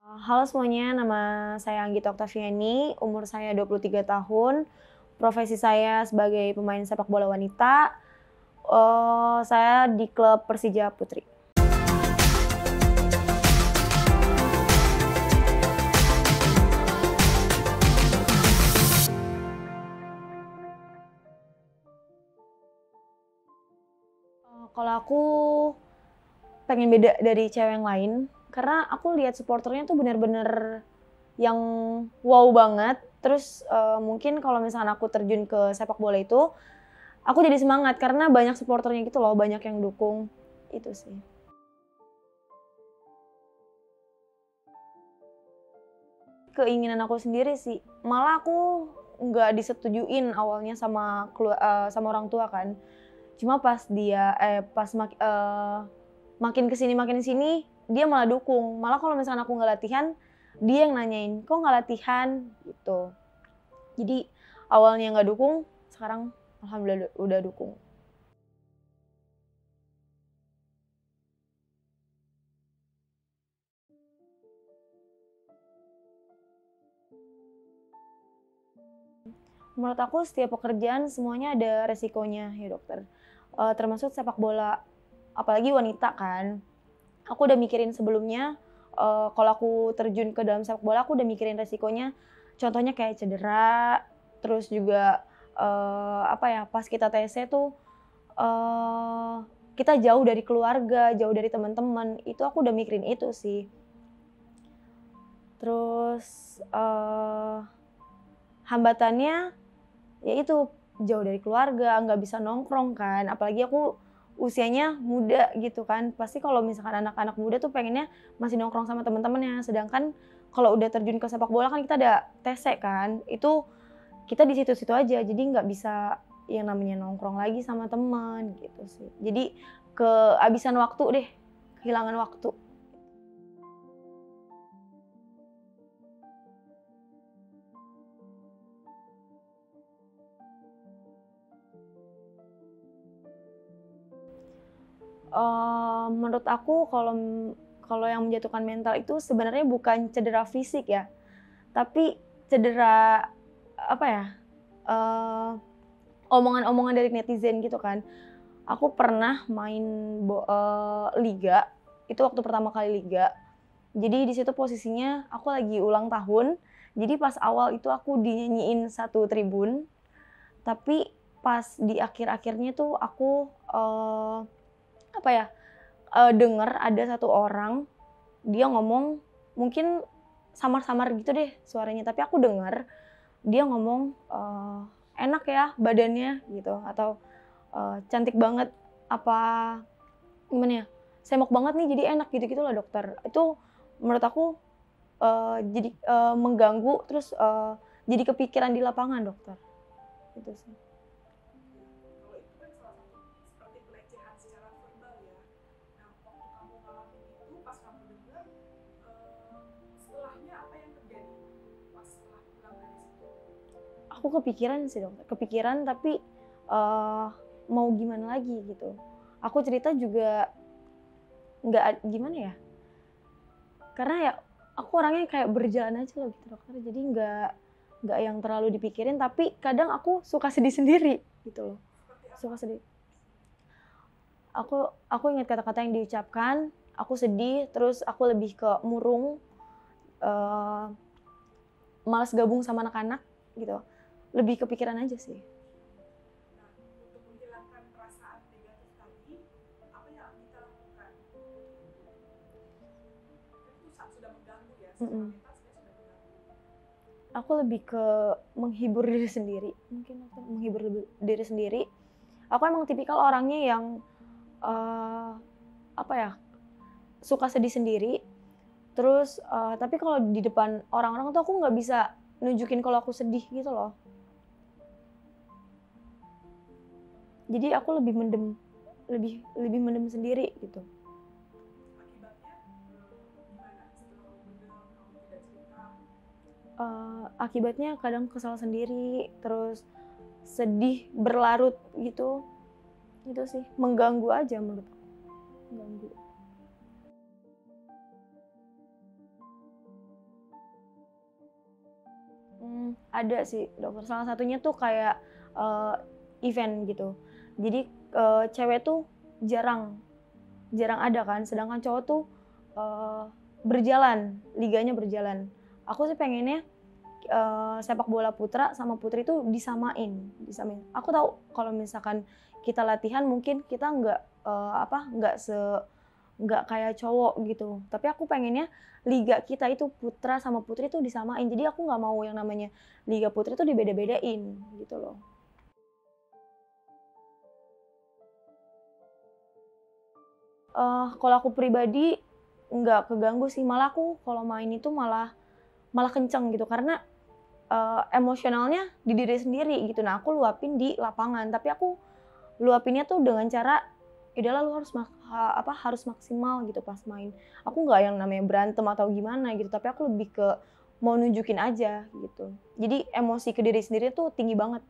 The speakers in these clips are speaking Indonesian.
Halo semuanya, nama saya Anggita Oktaviani, umur saya 23 tahun, profesi saya sebagai pemain sepak bola wanita, saya di klub Persija Putri. Kalau aku pengen beda dari cewek yang lain, karena aku lihat supporternya tuh bener-bener yang wow banget. Terus mungkin kalau misalkan aku terjun ke sepak bola itu, aku jadi semangat karena banyak supporternya gitu loh, banyak yang dukung, itu sih. Keinginan aku sendiri sih, malah aku nggak disetujuin awalnya sama orang tua kan. Cuma pas makin ke sini dia malah dukung. Malah kalau misalkan aku nggak latihan, dia yang nanyain, "Kok nggak latihan?" Gitu. Jadi awalnya nggak dukung, sekarang alhamdulillah udah dukung. Menurut aku setiap pekerjaan semuanya ada resikonya ya dokter, termasuk sepak bola, apalagi wanita kan. Aku udah mikirin sebelumnya, kalau aku terjun ke dalam sepak bola aku udah mikirin resikonya, contohnya kayak cedera, terus juga, apa ya, pas kita TC tuh, eee, kita jauh dari keluarga, jauh dari teman-teman, itu aku udah mikirin itu sih. Terus, hambatannya ya itu, jauh dari keluarga, nggak bisa nongkrong kan, apalagi aku usianya muda gitu kan. Pasti kalau misalkan anak-anak muda tuh pengennya masih nongkrong sama teman-temannya, sedangkan kalau udah terjun ke sepak bola kan kita ada TC kan, itu kita di situ-situ aja, jadi nggak bisa yang namanya nongkrong lagi sama teman, gitu sih. Jadi kehabisan waktu deh, kehilangan waktu. Menurut aku kalau yang menjatuhkan mental itu sebenarnya bukan cedera fisik ya, tapi cedera apa ya, eee, omongan-omongan dari netizen gitu kan. Aku pernah main liga, itu waktu pertama kali liga. Jadi di situ posisinya aku lagi ulang tahun, jadi pas awal itu aku dinyanyiin satu tribun, tapi pas di akhir-akhirnya tuh aku, apa ya, denger ada satu orang, dia ngomong mungkin samar-samar gitu deh suaranya, tapi aku denger dia ngomong, "Enak ya badannya," gitu, atau, "Cantik banget," apa gimana ya, "Semok banget nih jadi enak," gitu-gitu loh dokter. Itu menurut aku, jadi, mengganggu terus, jadi kepikiran di lapangan dokter, itu sih. Kalau itu kan salah satu seperti pelecehan secara verbal ya. Nah, waktu kamu ngalamin itu, pas kamu dengar, setelahnya apa yang terjadi pas setelah pulang dari situ? Aku kepikiran sih dokter, kepikiran tapi, mau gimana lagi gitu. Aku cerita juga gimana ya, karena ya aku orangnya kayak berjalan aja loh gitu dokter, jadi nggak yang terlalu dipikirin, tapi kadang aku suka sedih sendiri gitu loh, Seperti apa? suka sedih. Aku ingat kata-kata yang diucapkan, aku sedih, terus aku lebih ke murung, eee, malas gabung sama anak-anak gitu, lebih kepikiran aja sih. Nah, untuk menghilangkan perasaan negatif tadi, apa yang kita lakukan untuk itu? Kan itu sudah mengganggu ya, secara Mhm. mental sebenarnya sudah mengganggu. Aku lebih ke menghibur diri sendiri, mungkin aku menghibur diri sendiri. Aku emang tipikal orangnya yang, eee, apa ya, suka sedih sendiri, terus, tapi kalau di depan orang-orang tuh aku nggak bisa nunjukin kalau aku sedih gitu loh. Jadi aku lebih mendem, lebih lebih mendem sendiri gitu. Akibatnya, gimana setelah kamu mendem, kamu tidak cerita? Akibatnya kadang kesal sendiri, terus sedih berlarut gitu, itu sih, mengganggu aja menurut aku, mengganggu. Ada sih dokter, salah satunya tuh kayak eh, event gitu. Jadi cewek tuh jarang jarang ada kan, sedangkan cowok tuh eh, berjalan, liganya berjalan. Aku sih pengennya sepak bola putra sama putri itu disamain. Aku tahu kalau misalkan kita latihan mungkin kita nggak kayak cowok gitu. Tapi aku pengennya liga kita itu putra sama putri itu disamain. Jadi aku nggak mau yang namanya liga putri itu dibeda-bedain gitu loh. Kalau aku pribadi nggak keganggu sih, malah aku kalau main itu malah malah kenceng gitu karena emosionalnya di diri sendiri gitu. Nah, aku luapin di lapangan, tapi aku luapinnya tuh dengan cara udahlah lu harus maksimal gitu pas main. Aku nggak yang namanya berantem atau gimana gitu, tapi aku lebih ke mau nunjukin aja gitu. Jadi emosi ke diri sendiri tuh tinggi banget.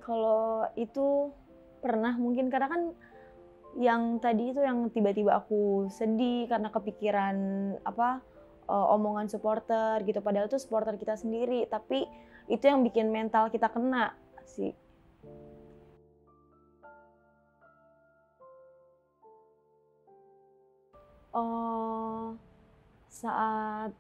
Kalau itu pernah mungkin karena kan yang tadi itu yang tiba-tiba aku sedih karena kepikiran omongan supporter gitu, padahal itu supporter kita sendiri, tapi itu yang bikin mental kita kena sih. Oh, saat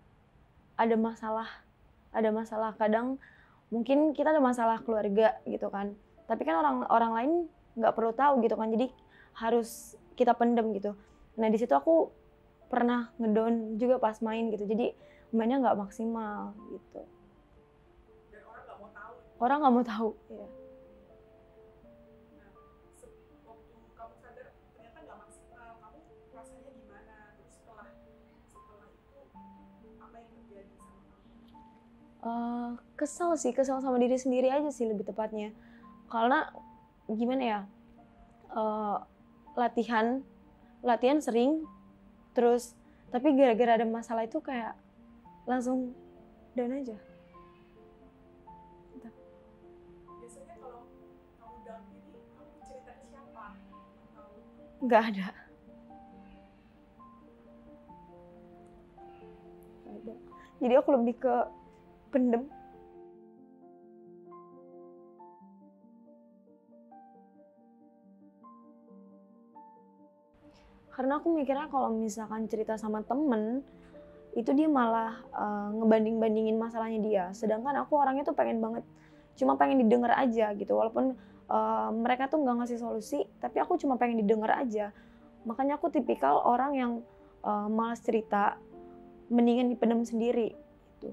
ada masalah kadang mungkin kita ada masalah keluarga gitu kan, tapi kan orang orang lain nggak perlu tahu gitu kan, jadi harus kita pendem gitu. Nah di situ aku pernah ngedown juga pas main gitu, jadi mainnya nggak maksimal gitu. Dan orang nggak mau tahu. Orang nggak mau tahu ya. Nah, waktu kamu sadar ternyata nggak maksimal, kamu rasanya gimana? Terus setelah itu apa yang terjadi sama kamu? Kesel sama diri sendiri aja sih lebih tepatnya, karena gimana ya, eh, latihan latihan sering terus, tapi gara-gara ada masalah itu kayak langsung down aja. Biasanya kalau kamu down ini, kamu cerita ke siapa? Atau Nggak ada. Jadi aku lebih ke pendem. Karena aku mikirnya kalau misalkan cerita sama temen, itu dia malah ngebanding-bandingin masalahnya dia. Sedangkan aku orangnya tuh pengen banget, cuma pengen didengar aja gitu. Walaupun mereka tuh nggak ngasih solusi, tapi aku cuma pengen didengar aja. Makanya aku tipikal orang yang malas cerita, mendingan dipendam sendiri. Gitu.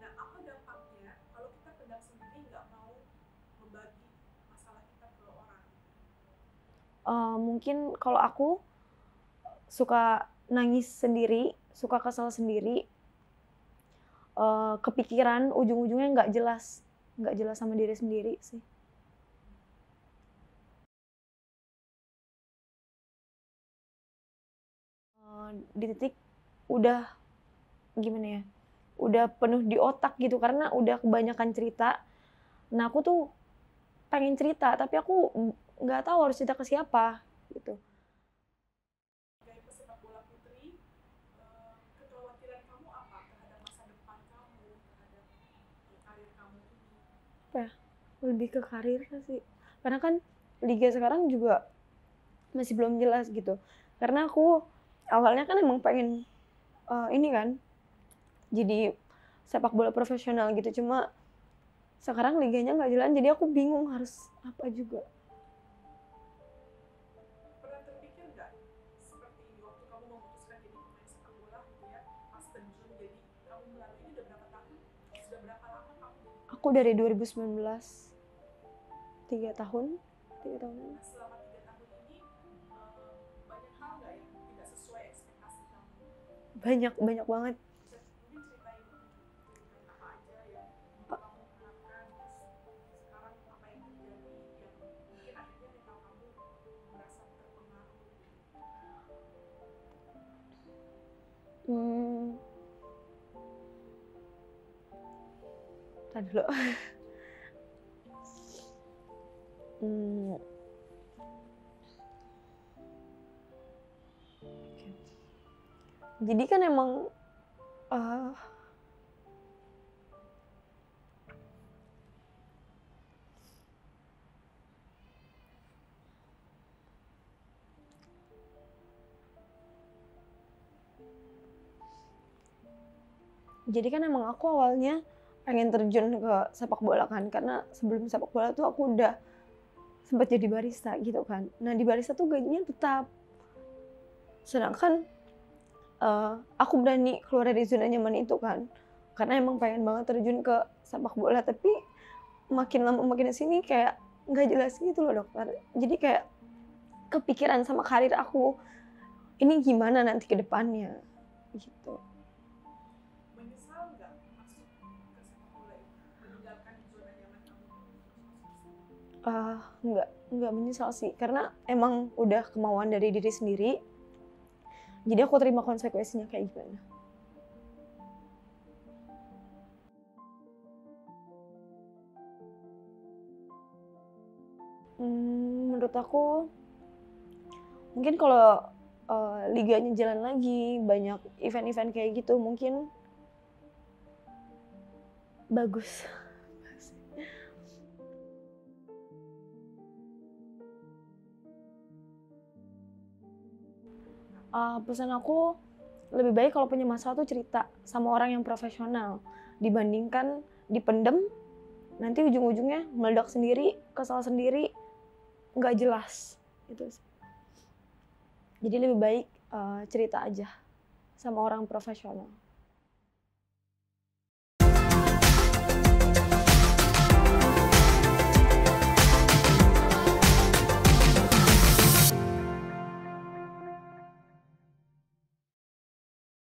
nah, apa dampaknya kalau kita pendam sendiri nggak mau membagi masalah kita ke orang? Mungkin kalau aku suka nangis sendiri, suka kesel sendiri, kepikiran ujung-ujungnya nggak jelas sama diri sendiri sih. Di titik udah gimana ya, udah penuh di otak gitu karena udah kebanyakan cerita. Nah aku tuh pengen cerita tapi aku nggak tahu harus cerita ke siapa gitu. Sebagai pesepak bola putri, kekhawatiran kamu apa terhadap masa depan kamu, terhadap karir kamu ini? Apa ya, lebih ke karir sih, karena kan liga sekarang juga masih belum jelas gitu. Karena aku awalnya kan emang pengen ini kan jadi sepak bola profesional gitu, cuma sekarang liganya nggak jalan, jadi aku bingung harus apa juga. Pernah terpikir nggak seperti ini waktu kamu memutuskan jadi pemain sepak bola gitu ya, pas terjun jadi kamu melalui ini udah berapa tahun? Sudah berapa lama kamu? Aku dari 2019, 3 tahun. Nah, selama 3 tahun ini banyak hal nggak yang tidak sesuai ekspektasi kamu? Banyak banget. Bisa mungkin ceritain apa aja yang kamu harapkan, terus sekarang apa yang terjadi yang mungkin akhirnya mental kamu merasa terpengaruh. Tadi dulu. Hmm, Jadi kan emang eh, jadi kan emang aku awalnya pengen terjun ke sepak bola kan, karena sebelum sepak bola tuh aku udah sempat jadi barista gitu kan. Nah di barista tuh gajinya tetap, sedangkan aku berani keluar dari zona nyaman itu kan, karena emang pengen banget terjun ke sepak bola. Tapi makin lama makin kesini kayak nggak jelas gitu loh dokter. Jadi kayak kepikiran sama karir aku, ini gimana nanti ke depannya gitu. Menyesal nggak masuk ke sepak bola itu, meninggalkan zona nyaman kamu? Nggak menyesal sih, karena emang udah kemauan dari diri sendiri. Jadi aku terima konsekuensinya kayak gimana. Menurut aku mungkin kalau liganya jalan lagi, banyak event-event kayak gitu, mungkin bagus. Pesan aku, lebih baik kalau punya masalah tuh cerita sama orang yang profesional, dibandingkan dipendem, nanti ujung-ujungnya meledak sendiri, kesal sendiri, nggak jelas. Itu sih. Jadi lebih baik cerita aja sama orang profesional.